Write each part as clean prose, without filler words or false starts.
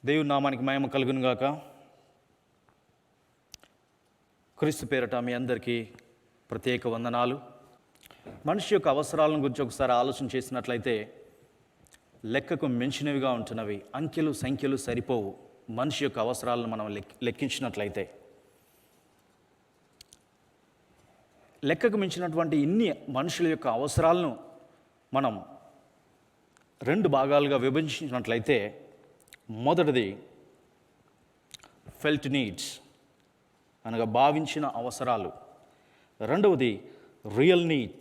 దేవుని నామానికి మహిమ కలుగును గాక. క్రీస్తు పేరట మీ అందరికీ ప్రత్యేక వందనాలు. మనిషి యొక్క అవసరాలను గురించి ఒకసారి ఆలోచన చేసినట్లయితే లెక్కకు మించినవిగా ఉంటున్నవి. అంకెలు సంఖ్యలు సరిపోవు. మనిషి యొక్క అవసరాలను మనం లెక్కించినట్లయితే లెక్కకు మించినటువంటి ఇన్ని మనుషుల యొక్క అవసరాలను మనం రెండు భాగాలుగా విభజించినట్లయితే, మొదటిది ఫెల్ట్ నీడ్స్ అనగా భావించిన అవసరాలు. రెండవది రియల్ నీడ్,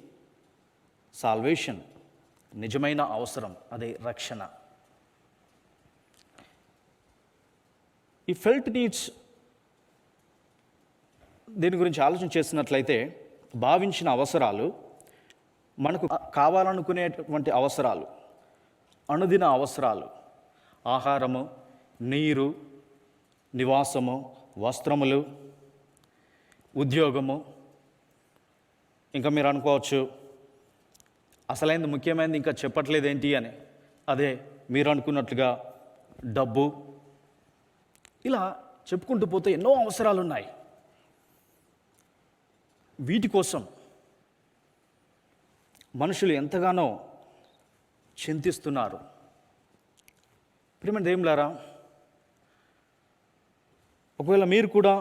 సాల్వేషన్, నిజమైన అవసరం, అదే రక్షణ. ఈ ఫెల్ట్ నీడ్స్ దీని గురించి ఆలోచన చేసినట్లయితే, భావించిన అవసరాలు మనకు కావాలనుకునేటువంటి అవసరాలు, అనుదిన అవసరాలు, ఆహారము, నీరు, నివాసము, వస్త్రములు, ఉద్యోగము. ఇంకా మీరు అనుకోవచ్చు, అసలైంది ముఖ్యమైనది ఇంకా చెప్పట్లేదేంటి అని. అదే మీరు అనుకున్నట్లుగా డబ్బు. ఇలా చెప్పుకుంటూ పోతే ఎన్నో అవసరాలు ఉన్నాయి. వీటి కోసం మనుషులు ఎంతగానో చింతిస్తున్నారు. ప్రియమైన దేవులారా, ఒకవేళ మీరు కూడా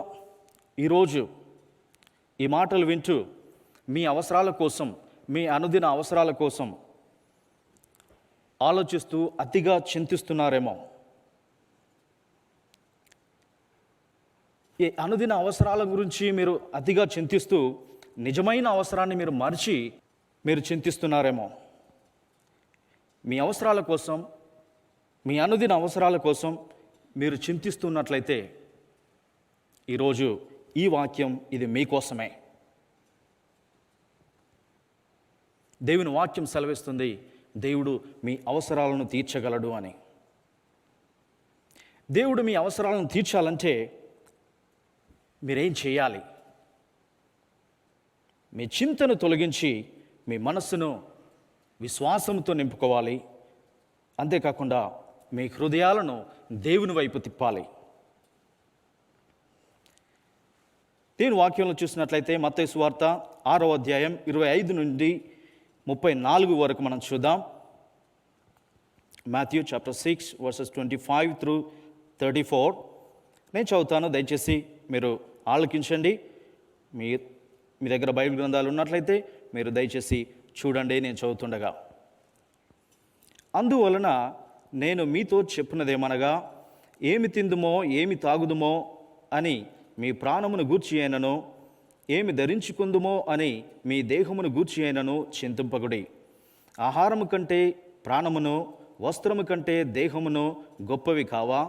ఈరోజు ఈ మాటలు వింటూ మీ అవసరాల కోసం, మీ అనుదిన అవసరాల కోసం ఆలోచిస్తూ అతిగా చింతిస్తున్నారేమో. ఈ అనుదిన అవసరాల గురించి మీరు అతిగా చింతిస్తూ నిజమైన అవసరాన్ని మీరు మరిచి మీరు చింతిస్తున్నారేమో. మీ అవసరాల కోసం, మీ అనుదిన అవసరాల కోసం మీరు చింతిస్తున్నట్లయితే ఈరోజు ఈ వాక్యం ఇది మీకోసమే. దేవుని వాక్యం సెలవిస్తుంది, దేవుడు మీ అవసరాలను తీర్చగలడు అని. దేవుడు మీ అవసరాలను తీర్చాలంటే మీరేం చేయాలి? మీ చింతను తొలగించి మీ మనస్సును విశ్వాసంతో నింపుకోవాలి. అంతేకాకుండా మీ హృదయాలను దేవుని వైపు తిప్పాలి. దేవుని వాక్యంలో చూసినట్లయితే మత్తయి సువార్త 6వ అధ్యాయం 25 నుండి 34 వరకు మనం చూద్దాం. Matthew chapter 6 versus 25 through 34. నేను చదువుతాను, దయచేసి మీరు ఆలకించండి. మీ దగ్గర బైబిల్ గ్రంథాలు ఉన్నట్లయితే మీరు దయచేసి చూడండి నేను చదువుతుండగా. అందువలన నేను మీతో చెప్పినదేమనగా, ఏమి తిందుమో ఏమి తాగుదుమో అని మీ ప్రాణమును గూర్చి అయినను, ఏమి ధరించుకుందుమో అని మీ దేహమును గూర్చి అయినను చింతింపకుడి. ఆహారము కంటే ప్రాణమును, వస్త్రము కంటే దేహమును గొప్పవి కావా?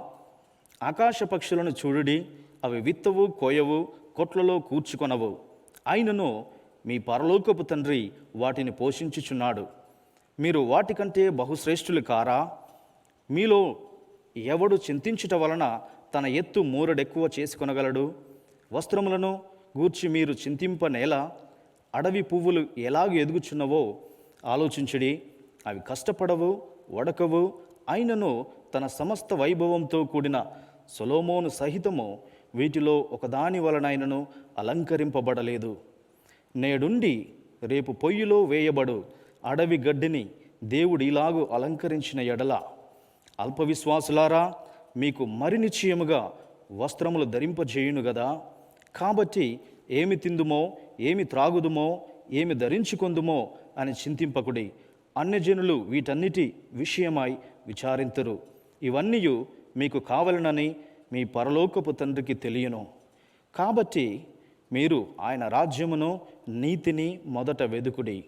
ఆకాశ పక్షులను చూడుడి, అవి విత్తవు, కోయవు, కొట్లలో కూర్చుకొనవు, అయినను మీ పరలోకపు తండ్రి వాటిని పోషించుచున్నాడు. మీరు వాటికంటే బహుశ్రేష్ఠులు కారా? మీలో ఎవడు చింతించుట వలన తన ఎత్తు మూరడెక్కువ చేసుకొనగలడు? వస్త్రములను గూర్చి మీరు చింతింపనేలా? అడవి పువ్వులు ఎలాగ ఎదుగుచున్నవో ఆలోచించుడి. అవి కష్టపడవు, వడకవు, అయినను తన సమస్త వైభవంతో కూడిన సొలొమోను సహితము వీటిలో ఒకదాని వలనైనను అలంకరింపబడలేదు. నేడుండి రేపు పొయ్యిలో వేయబడు అడవి గడ్డిని దేవుడు ఇలాగూ అలంకరించిన ఎడల, అల్పవిశ్వాసులారా, మీకు మరి నిశ్చయముగా వస్త్రములు ధరింపజేయును గదా. కాబట్టి ఏమి తిందుమో, ఏమి త్రాగుదుమో, ఏమి ధరించుకొందుమో అని చింతింపకుడి. అన్యజనులు వీటన్నిటి విషయమై విచారింతురు. ఇవన్నీ మీకు కావలనని మీ పరలోకపు తండ్రికి తెలియను. కాబట్టి మీరు ఆయన రాజ్యమును, నీతిని మొదట వెదుకుడి,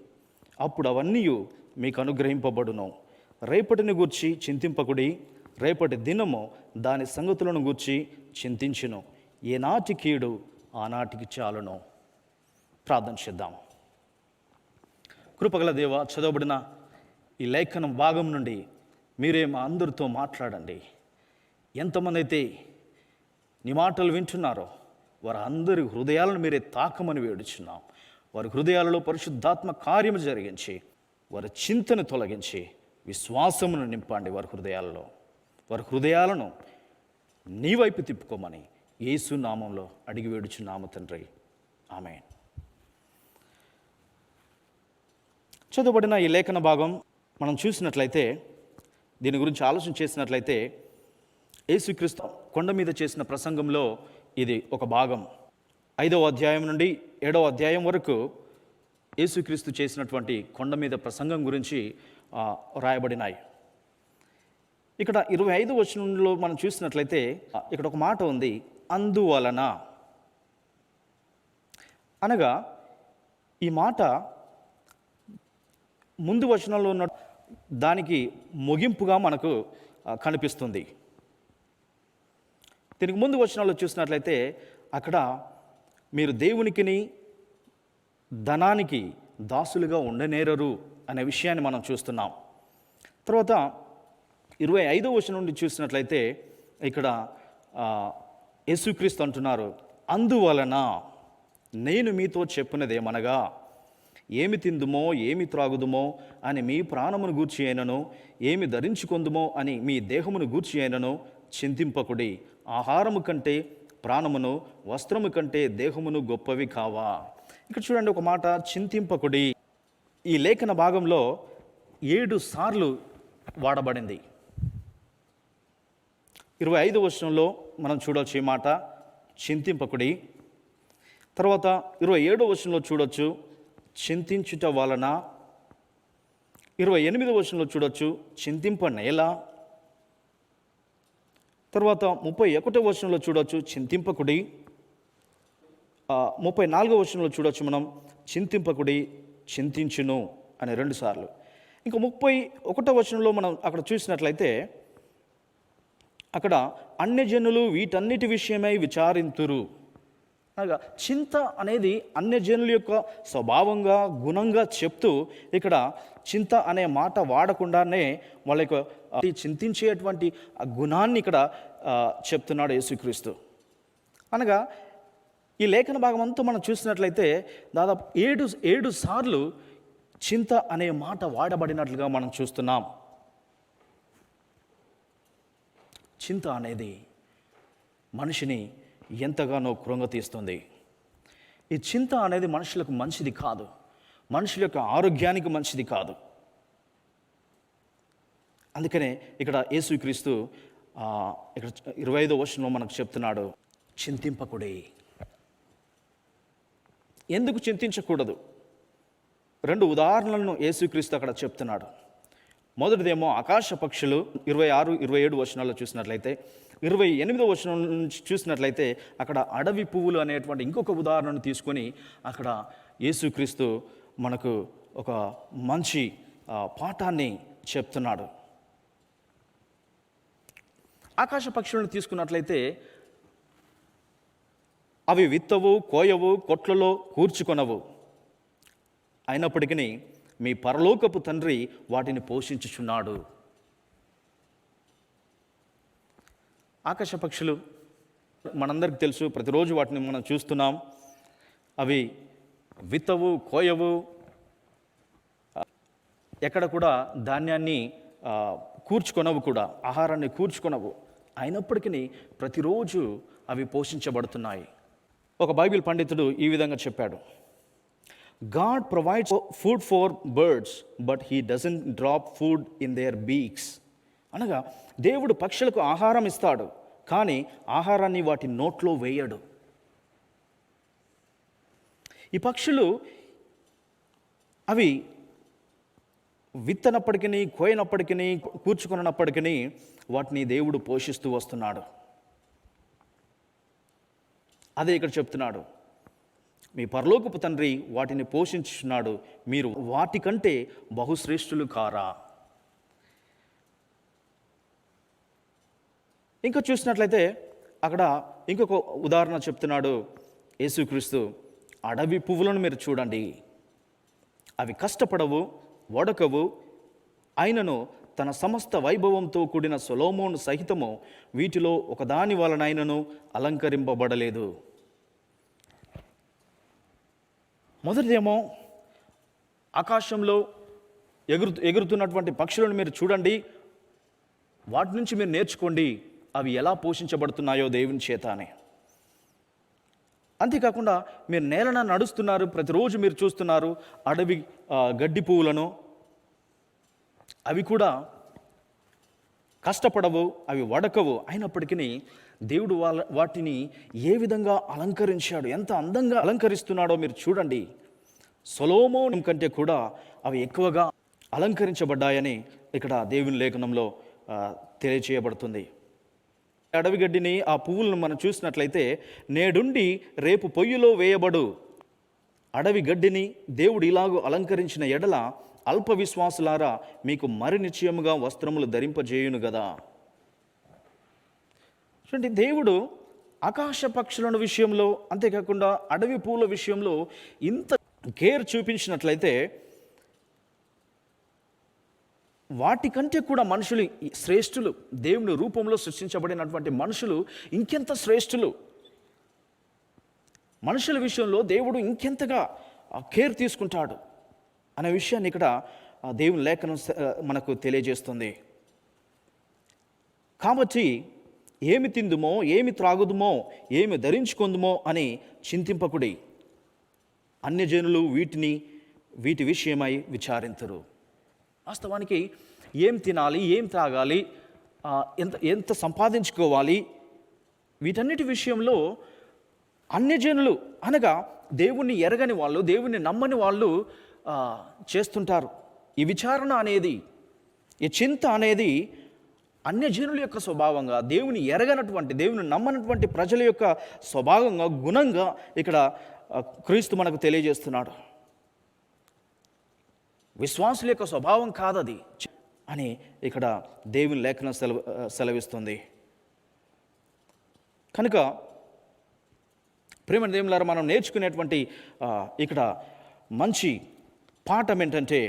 అప్పుడు అవన్నీ మీకు అనుగ్రహింపబడును. రేపటిని గూర్చి చింతింపకుడి, రేపటి దినము దాని సంగతులను గూర్చి చింతించును. ఏనాటి కీడు ఆనాటికి చాలును. ప్రార్థన చేద్దాం. కృపగల దేవ, చదవబడిన ఈ లేఖనం భాగం నుండి మీరే మా అందరితో మాట్లాడండి. ఎంతమంది అయితే నీ మాటలు వింటున్నారో వారి అందరి హృదయాలను మీరే తాకమని వేడుచున్నాం. వారి హృదయాలలో పరిశుద్ధాత్మ కార్యము జరిగించి, వారి చింతను తొలగించి, విశ్వాసమును నింపండి. వారి హృదయాలను నీ వైపు తిప్పుకోమని యేసు నామంలో అడిగి వేడుచున్నాము తండ్రి, ఆమేన్. చదువుబడిన ఈ లేఖన భాగం మనం చూసినట్లయితే, దీని గురించి ఆలోచన చేసినట్లయితే, యేసుక్రీస్తు కొండ మీద చేసిన ప్రసంగంలో ఇది ఒక భాగం. 5వ అధ్యాయం నుండి 7వ అధ్యాయం వరకు యేసుక్రీస్తు చేసినటువంటి కొండ మీద ప్రసంగం గురించి రాయబడినాయి. ఇక్కడ 25వ వచనంలో మనం చూసినట్లయితే ఇక్కడ ఒక మాట ఉంది, అందువలన. అనగా ఈ మాట ముందు వచనంలో ఉన్న దానికి ముగింపుగా మనకు కనిపిస్తుంది. దీనికి ముందు వచనాల్లో చూసినట్లయితే అక్కడ మీరు దేవునికిని ధనానికి దాసులుగా ఉండనేరరు అనే విషయాన్ని మనం చూస్తున్నాం. తర్వాత 25వ వచనం నుండి చూసినట్లయితే ఇక్కడ యేసుక్రీస్తు అంటున్నారు, అందువలన నేను మీతో చెప్పినదేమనగా, ఏమి తిందుమో ఏమి త్రాగుదుమో అని మీ ప్రాణమును గూర్చి అయినను, ఏమి ధరించుకొందుమో అని మీ దేహమును గూర్చి అయినను చింతింపకుడి. ఆహారము కంటే ప్రాణమును, వస్త్రము కంటే దేహమును గొప్పవి కావా. ఇక్కడ చూడండి ఒక మాట, చింతింపకుడి. ఈ లేఖన భాగంలో 7 సార్లు వాడబడింది. 25వ వచనంలో మనం చూడవచ్చు ఈ మాట, చింతింపకుడి. తర్వాత 27వ వచనంలో చూడొచ్చు, చింతించుట వలన. 28వ వచనంలో చూడొచ్చు, చింతింప నేల. తర్వాత 31వ వచనంలో చూడొచ్చు, చింతింపకుడి. 34వ వచనంలో చూడొచ్చు మనం, చింతింపకుడి చింతించును అని 2 సార్లు. ఇంకా 31వ వచనంలో మనం అక్కడ చూసినట్లయితే అక్కడ అన్యజనులు వీటన్నిటి విషయమై విచారింతురు. అనగా చింత అనేది అన్యజనుల యొక్క స్వభావంగా, గుణంగా చెప్తూ ఇక్కడ చింత అనే మాట వాడకుండానే వాళ్ళ యొక్క చింతించేటువంటి గుణాన్ని ఇక్కడ చెప్తున్నాడు యేసుక్రీస్తు. అనగా ఈ లేఖన భాగం అంతా మనం చూసినట్లయితే దాదాపు 7 సార్లు చింత అనే మాట వాడబడినట్లుగా మనం చూస్తున్నాం. చింత అనేది మనిషిని ఎంతగానో కృంగతీస్తుంది. ఈ చింత అనేది మనుషులకు మంచిది కాదు, మనుషుల యొక్క ఆరోగ్యానికి మంచిది కాదు. అందుకనే ఇక్కడ యేసుక్రీస్తు ఇక్కడ 25వ వచనంలో మనకు చెప్తున్నాడు, చింతింపకుడి. ఎందుకు చింతించకూడదు? 2 ఉదాహరణలను యేసుక్రీస్తు అక్కడ చెప్తున్నాడు. మొదటిదేమో ఆకాశ పక్షులు 26, 27 వచనాల్లో చూసినట్లయితే, 28వ వచనం నుంచి చూసినట్లయితే అక్కడ అడవి పువ్వులు అనేటువంటి ఇంకొక ఉదాహరణను తీసుకొని అక్కడ యేసుక్రీస్తు మనకు ఒక మంచి పాఠాన్ని చెప్తున్నాడు. ఆకాశ పక్షులను తీసుకున్నట్లయితే అవి విత్తవు, కోయవు, కొట్లలో కూర్చుకొనవు, అయినప్పటికీ మీ పరలోకపు తండ్రి వాటిని పోషించుచున్నాడు. ఆకాశ పక్షులు మనందరికి తెలుసు, ప్రతిరోజు వాటిని మనం చూస్తున్నాం. అవి విత్తవు, కోయవు, ఎక్కడ కూడా ధాన్యాన్ని కూర్చుకొనవు, కూడా ఆహారాన్ని కూర్చుకొనవు, అయినప్పటికీ ప్రతిరోజు అవి పోషించబడుతున్నాయి. ఒక బైబిల్ పండితుడు ఈ విధంగా చెప్పాడు, God provides food for birds, but he doesn't drop food in their beaks. అనగా దేవుడు పక్షులకు ఆహారం ఇస్తాడు, కానీ ఆహారాన్ని వాటి నోట్లో వేయడు. ఈ పక్షులు అవి విత్తనప్పటికీ, కోయనప్పటికీ, కూర్చుకున్నప్పటికీ వాటిని దేవుడు పోషిస్తూ వస్తున్నాడు. అదే ఇక్కడ చెప్తున్నాడు, మీ పరలోకపు తండ్రి వాటిని పోషించుచున్నాడు, మీరు వాటికంటే బహుశ్రేష్ఠులు కారా. ఇంకా చూసినట్లయితే అక్కడ ఇంకొక ఉదాహరణ చెప్తున్నాడు యేసుక్రీస్తు. అడవి పువ్వులను మీరు చూడండి, అవి కష్టపడవు, వడకవు, అయినను తన సమస్త వైభవంతో కూడిన సొలొమోను సహితము వీటిలో ఒకదాని వలనైనను అలంకరింపబడలేదు. మొదటిదేమో ఆకాశంలో ఎగురుతున్నటువంటి పక్షులను మీరు చూడండి, వాటి నుంచి మీరు నేర్చుకోండి అవి ఎలా పోషించబడుతున్నాయో దేవుని చేత అని. అంతేకాకుండా మీరు నేలన నడుస్తున్నారు, ప్రతిరోజు మీరు చూస్తున్నారు అడవి గడ్డి పువ్వులను. అవి కూడా కష్టపడవు, అవి వడకవు. అయినప్పటికీ దేవుడు వాటిని ఏ విధంగా అలంకరించాడు, ఎంత అందంగా అలంకరిస్తున్నాడో మీరు చూడండి. సొలొమోను కంటే కూడా అవి ఎక్కువగా అలంకరించబడ్డాయని ఇక్కడ దేవుని లేఖనంలో తెలియచేయబడుతుంది. అడవి గడ్డిని, ఆ పువ్వులను మనం చూసినట్లయితే, నేడుండి రేపు పొయ్యిలో వేయబడు అడవి గడ్డిని దేవుడు ఇలాగూ అలంకరించిన ఎడల అల్ప విశ్వాసులారా మీకు మరి నిశ్చయముగా వస్త్రములు ధరింపజేయును గదా. చూడండి, దేవుడు ఆకాశ పక్షుల విషయంలో, అంతేకాకుండా అడవి పూల విషయంలో ఇంత కేర్ చూపించినట్లయితే, వాటికంటే కూడా మనుషులు శ్రేష్ఠులు. దేవుని రూపంలో సృష్టించబడినటువంటి మనుషులు ఇంకెంత శ్రేష్ఠులు. మనుషుల విషయంలో దేవుడు ఇంకెంతగా కేర్ తీసుకుంటాడు అనే విషయాన్ని ఇక్కడ దేవుని లేఖనం మనకు తెలియజేస్తుంది. కాబట్టి ఏమి తిందుమో, ఏమి త్రాగుదుమో, ఏమి ధరించుకుందుమో అని చింతింపకుడి. అన్యజనులు వీటి విషయమై విచారింతురు. వాస్తవానికి ఏం తినాలి, ఏం త్రాగాలి, ఎంత సంపాదించుకోవాలి, వీటన్నిటి విషయంలో అన్యజనులు అనగా దేవుణ్ణి ఎరగని వాళ్ళు, దేవుణ్ణి నమ్మని వాళ్ళు చేస్తుంటారు. ఈ విచారణ అనేది, ఈ చింత అనేది అన్యజనుల యొక్క స్వభావంగా, దేవుని ఎరగనటువంటి, దేవుని నమ్మనటువంటి ప్రజల యొక్క స్వభావంగా, గుణంగా ఇక్కడ క్రీస్తు మనకు తెలియజేస్తున్నాడు. విశ్వాసుల యొక్క స్వభావం కాదది అని ఇక్కడ దేవుని లేఖనం సెలవిస్తుంది. కనుక ప్రేమ దేవులారా, మనం నేర్చుకునేటువంటి ఇక్కడ మంచి పాఠం ఏంటంటే,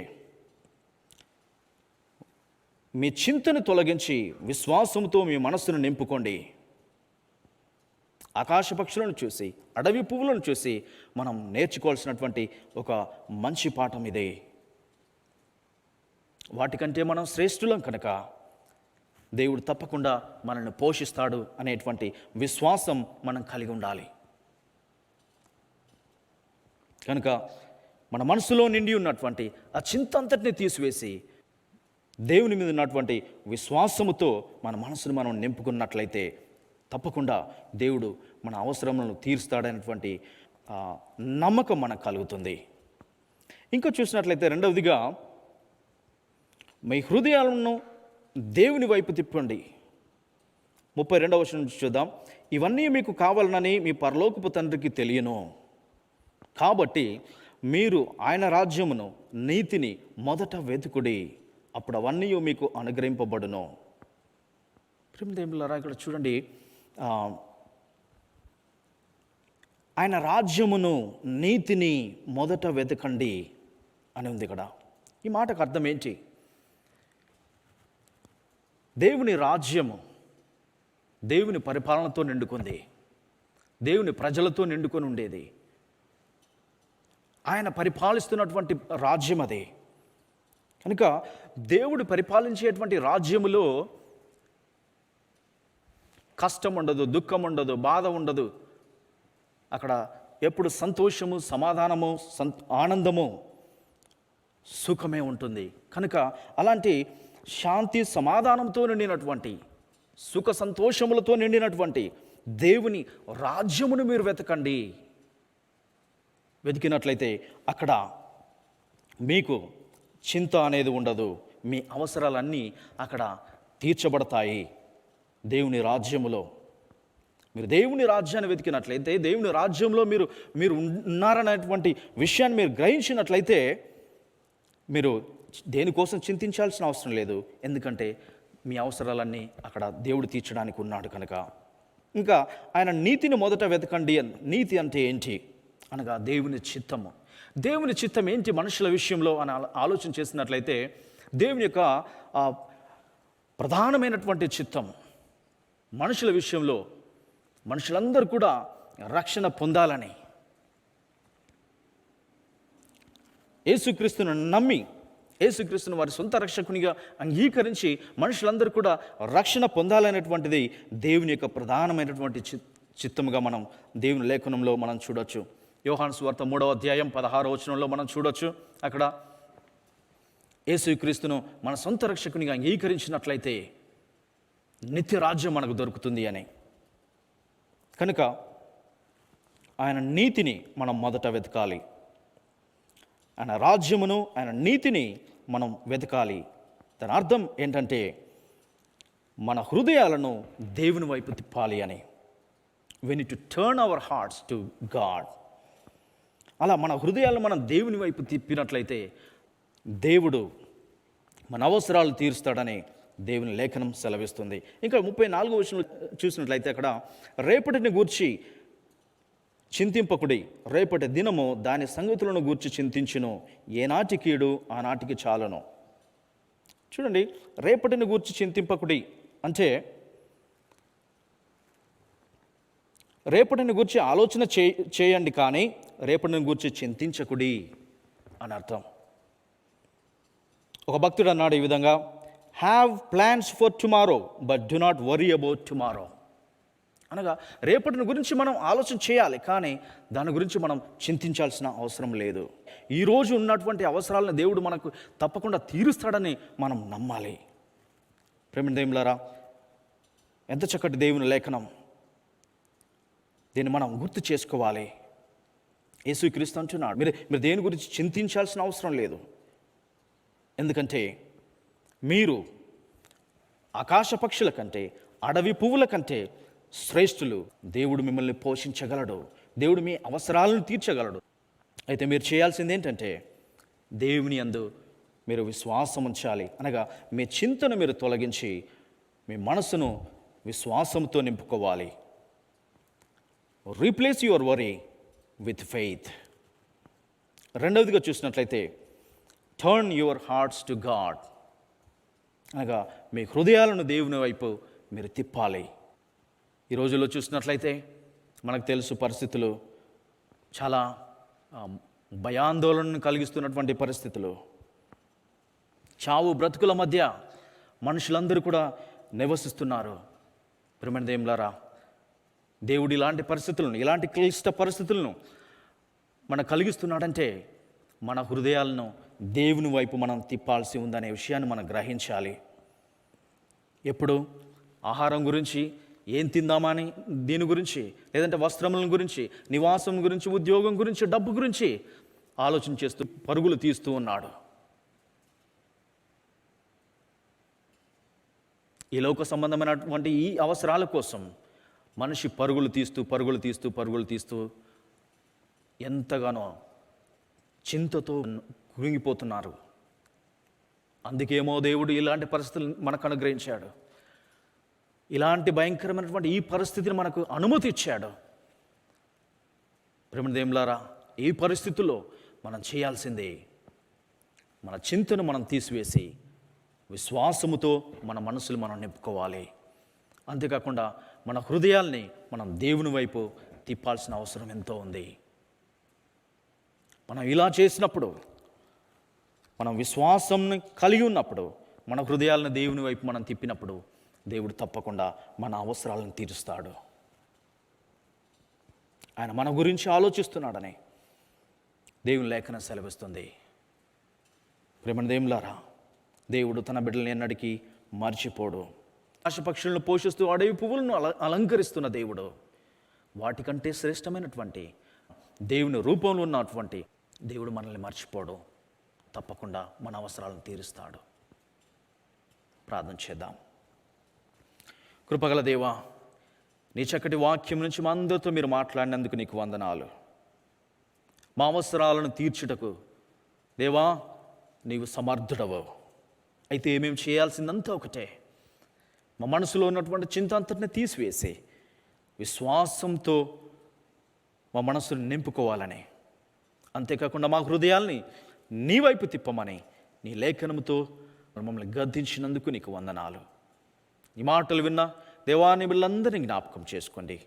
మీ చింతను తొలగించి విశ్వాసంతో మీ మనస్సును నింపుకోండి. ఆకాశ పక్షులను చూసి, అడవి పువ్వులను చూసి మనం నేర్చుకోవాల్సినటువంటి ఒక మంచి పాఠం ఇదే. వాటికంటే మనం శ్రేష్ఠులం కనుక దేవుడు తప్పకుండా మనల్ని పోషిస్తాడు అనేటువంటి విశ్వాసం మనం కలిగి ఉండాలి. కనుక మన మనసులో నిండి ఉన్నటువంటి ఆ చింత అంతటిని తీసివేసి దేవుని మీద ఉన్నటువంటి విశ్వాసముతో మన మనసును మనం నింపుకున్నట్లయితే తప్పకుండా దేవుడు మన అవసరములను తీరుస్తాడనేటువంటి నమ్మకం మనకు కలుగుతుంది. ఇంకా చూసినట్లయితే రెండవదిగా, మీ హృదయాలను దేవుని వైపు తిప్పండి. 32వ వచనం నుంచి చూద్దాం. ఇవన్నీ మీకు కావాలనని మీ పరలోకపు తండ్రికి తెలియను, కాబట్టి మీరు ఆయన రాజ్యమును, నీతిని మొదట వెతుకుడి, అప్పుడు అవన్నీ మీకు అనుగ్రహింపబడును. ప్రేమదేవులారా, ఇక్కడ చూడండి, ఆయన రాజ్యమును, నీతిని మొదట వెతకండి అని ఉంది ఇక్కడ. ఈ మాటకు అర్థం ఏంటి? దేవుని రాజ్యము దేవుని పరిపాలనతో నిండుకుంది, దేవుని ప్రజలతో నిండుకొని ఉండేది. ఆయన పరిపాలిస్తున్నటువంటి రాజ్యం అది. కనుక దేవుడు పరిపాలించేటువంటి రాజ్యములో కష్టం ఉండదు, దుఃఖం ఉండదు, బాధ ఉండదు. అక్కడ ఎప్పుడు సంతోషము, సమాధానము, ఆనందము, సుఖమే ఉంటుంది. కనుక అలాంటి శాంతి సమాధానంతో నిండినటువంటి, సుఖ సంతోషములతో నిండినటువంటి దేవుని రాజ్యమును మీరు వెతకండి. వెతికినట్లయితే అక్కడ మీకు చింత అనేది ఉండదు. మీ అవసరాలన్నీ అక్కడ తీర్చబడతాయి. దేవుని రాజ్యములో మీరు దేవుని రాజ్యాన్ని వెతికినట్లయితే, దేవుని రాజ్యంలో మీరు ఉన్నారనేటువంటి విషయాన్ని మీరు గ్రహించినట్లయితే మీరు దేనికోసం చింతించాల్సిన అవసరం లేదు. ఎందుకంటే మీ అవసరాలన్నీ అక్కడ దేవుడు తీర్చడానికి ఉన్నాడు కనుక. ఇంకా ఆయన నీతిని మొదట వెతకండి. నీతి అంటే ఏంటి అనగా దేవుని చిత్తము. దేవుని చిత్తం ఏంటి మనుషుల విషయంలో అని ఆలోచన చేసినట్లయితే, దేవుని యొక్క ప్రధానమైనటువంటి చిత్తం మనుషుల విషయంలో మనుషులందరూ కూడా రక్షణ పొందాలని, యేసుక్రీస్తును నమ్మి యేసుక్రీస్తును వారి సొంత రక్షకునిగా అంగీకరించి మనుషులందరూ కూడా రక్షణ పొందాలనేటువంటిది దేవుని యొక్క ప్రధానమైనటువంటి చిత్తముగా మనం దేవుని లేఖనంలో మనం చూడొచ్చు. యోహాను సువార్త 3వ అధ్యాయం 16వ వచనంలో మనం చూడొచ్చు. అక్కడ యేసుక్రీస్తును మన సొంత రక్షకునిగా అంగీకరించినట్లయితే నిత్య రాజ్యం మనకు దొరుకుతుంది అని. కనుక ఆయన నీతిని మనం మొదట వెతకాలి, ఆయన రాజ్యమును ఆయన నీతిని మనం వెతకాలి. దాని అర్థం ఏంటంటే మన హృదయాలను దేవుని వైపు తిప్పాలి అని. we need to turn our hearts to God. అలా మన హృదయాలను మనం దేవుని వైపు తిప్పినట్లయితే దేవుడు మన అవసరాలు తీరుస్తాడని దేవుని లేఖనం సెలవిస్తుంది. ఇంకా 34వ వచనంలో చూసినట్లయితే అక్కడ రేపటిని గూర్చి చింతింపకుడి, రేపటి దినము దాని సంగతులను గూర్చి చింతించును, ఏనాటి కీడు ఆనాటికి చాలును. చూడండి, రేపటిని గూర్చి చింతింపకుడి అంటే రేపటిని గూర్చి ఆలోచన చేయండి, కానీ రేపటిని గూర్చి చింతించకుడి అని అర్థం. ఒక భక్తుడు అన్నాడు ఈ విధంగా, have plans for tomorrow but do not worry about tomorrow. అనగా రేపటిని గురించి మనం ఆలోచన చేయాలి, కానీ దాని గురించి మనం చింతించాల్సిన అవసరం లేదు. ఈరోజు ఉన్నటువంటి అవసరాలను దేవుడు మనకు తప్పకుండా తీరుస్తాడని మనం నమ్మాలి. ప్రేమ దేవులారా, ఎంత చక్కటి దేవుని లేఖనం! దీన్ని మనం గుర్తు చేసుకోవాలి. యేసుక్రీస్తు అంటున్నాడు, మీరు దేని గురించి చింతించాల్సిన అవసరం లేదు. ఎందుకంటే మీరు ఆకాశ పక్షుల కంటే, అడవి పువ్వుల కంటే శ్రేష్ఠులు. దేవుడు మిమ్మల్ని పోషించగలడు, దేవుడు మీ అవసరాలను తీర్చగలడు. అయితే మీరు చేయాల్సింది ఏంటంటే దేవుని యందు మీరు విశ్వాసం ఉంచాలి. అనగా మీ చింతను మీరు తొలగించి మీ మనసును విశ్వాసంతో నింపుకోవాలి. Replace your worry with faith. రెండవదిగా చూసినట్లయితే turn your hearts to God. అనగా మీ హృదయాలను దేవుని వైపు మీరు తిప్పాలి. ఈ రోజుల్లో చూసినట్లయితే మనకు తెలుసు, పరిస్థితులు చాలా భయాందోళనను కలిగిస్తున్నటువంటి పరిస్థితులు. చావు బ్రతుకుల మధ్య మనుషులందరూ కూడా నివసిస్తున్నారు. ప్రియమైన దేవులారా, దేవుడు ఇలాంటి పరిస్థితులను, ఇలాంటి క్లిష్ట పరిస్థితులను మనకు కలిగిస్తున్నాడంటే మన హృదయాలను దేవుని వైపు మనం తిప్పాల్సి ఉందనే విషయాన్ని మనం గ్రహించాలి. ఎప్పుడు ఆహారం గురించి, ఏం తిందామా అని దీని గురించి, లేదంటే వస్త్రముల గురించి, నివాసం గురించి, ఉద్యోగం గురించి, డబ్బు గురించి ఆలోచన చేస్తూ పరుగులు తీస్తూ ఉన్నాడు. ఈ లోక సంబంధమైనటువంటి ఈ అవసరాల కోసం మనిషి పరుగులు తీస్తూ ఎంతగానో చింతతో కృంగిపోతున్నారు. అందుకేమో దేవుడు ఇలాంటి పరిస్థితులు మనకు అనుగ్రహించాడు. ఇలాంటి భయంకరమైనటువంటి ఈ పరిస్థితిని మనకు అనుమతి ఇచ్చాడు. ప్రేమదేములారా, ఈ పరిస్థితుల్లో మనం చేయాల్సిందే మన చింతను మనం తీసివేసి విశ్వాసముతో మన మనసులు మనం నింపుకోవాలి. అంతేకాకుండా మన హృదయాల్ని మనం దేవుని వైపు తిప్పాల్సిన అవసరం ఎంతో ఉంది. మనం ఇలా చేసినప్పుడు, మనం విశ్వాసంని కలిగి ఉన్నప్పుడు, మన హృదయాలను దేవుని వైపు మనం తిప్పినప్పుడు దేవుడు తప్పకుండా మన అవసరాలను తీరుస్తాడు. ఆయన మన గురించి ఆలోచిస్తున్నాడని దేవుని లేఖనం సెలవిస్తుంది. ప్రేమ దేవులారా, దేవుడు తన బిడ్డలను ఎన్నటికీ మర్చిపోడు. ఆశపక్షులను పోషిస్తూ అడవి పువ్వులను అలంకరిస్తున్న దేవుడు, వాటికంటే శ్రేష్టమైనటువంటి దేవుని రూపంలో ఉన్నటువంటి దేవుడు మనల్ని మర్చిపోడు. తప్పకుండా మన అవసరాలను తీరుస్తాడు. ప్రార్థన చేద్దాం. కృపగల దేవా, నీ చక్కటి వాక్యం నుంచి మా అందరితో మీరు మాట్లాడినందుకు నీకు వందనాలు. మా అవసరాలను తీర్చుటకు దేవా నీవు సమర్థుడవు. అయితే మేము చేయాల్సిందంతా ఒకటే, మా మనసులో ఉన్నటువంటి చింత అంతటిని తీసివేసి విశ్వాసంతో మా మనసును నింపుకోవాలని, అంతేకాకుండా మా హృదయాల్ని నీ వైపు తిప్పమని నీ లేఖనముతో మమ్మల్ని గద్దించినందుకు నీకు వందనాలు. ఈ మాటలు విన్న దేవాని బిడ్డలందరినీ జ్ఞాపకం చేసుకోండి.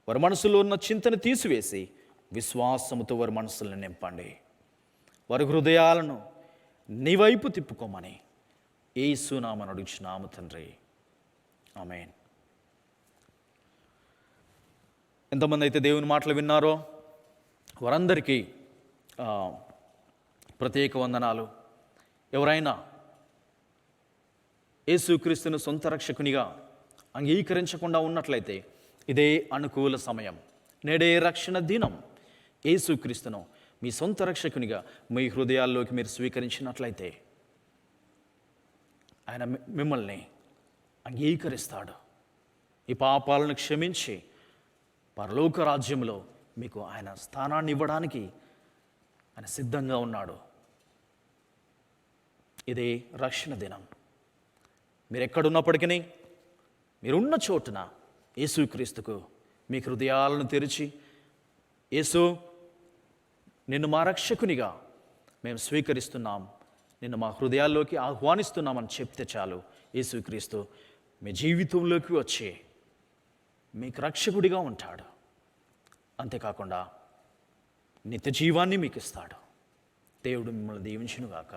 వారి మనసులో ఉన్న చింతను తీసివేసి విశ్వాసముతో వారి మనసులను నింపండి. వారి హృదయాలను నీ వైపు తిప్పుకోమని యేసు నామమున అడుగుచున్నాము తండ్రి. ఆమేన్. ఎంతమంది అయితే దేవుని మాటలు విన్నారో వారందరికీ ప్రత్యేక వందనాలు. ఎవరైనా యేసుక్రీస్తును సొంత రక్షకునిగా అంగీకరించకుండా ఉన్నట్లయితే ఇదే అనుకూల సమయం. నేడే రక్షణ దినం. యేసుక్రీస్తును మీ సొంత రక్షకునిగా మీ హృదయాల్లోకి మీరు స్వీకరించినట్లయితే ఆయన మిమ్మల్ని అంగీకరిస్తాడు. ఈ పాపాలను క్షమించి పరలోక రాజ్యంలో మీకు ఆయన స్థానాన్ని ఇవ్వడానికి ఆయన సిద్ధంగా ఉన్నాడు. ఇదే రక్షణ దినం. మీరు ఎక్కడున్నప్పటికీ మీరున్న చోటున యేసుక్రీస్తుకు మీ హృదయాలను తెరిచి, యేసు నిన్ను మా రక్షకునిగా మేము స్వీకరిస్తున్నాం, నిన్ను మా హృదయాల్లోకి ఆహ్వానిస్తున్నామని చెప్తే చాలు, యేసుక్రీస్తు మీ జీవితంలోకి వచ్చి మీకు రక్షకుడిగా ఉంటాడు. అంతేకాకుండా నిత్య జీవాన్ని మీకు ఇస్తాడు. దేవుడు మిమ్మల్ని దీవించునుగాక.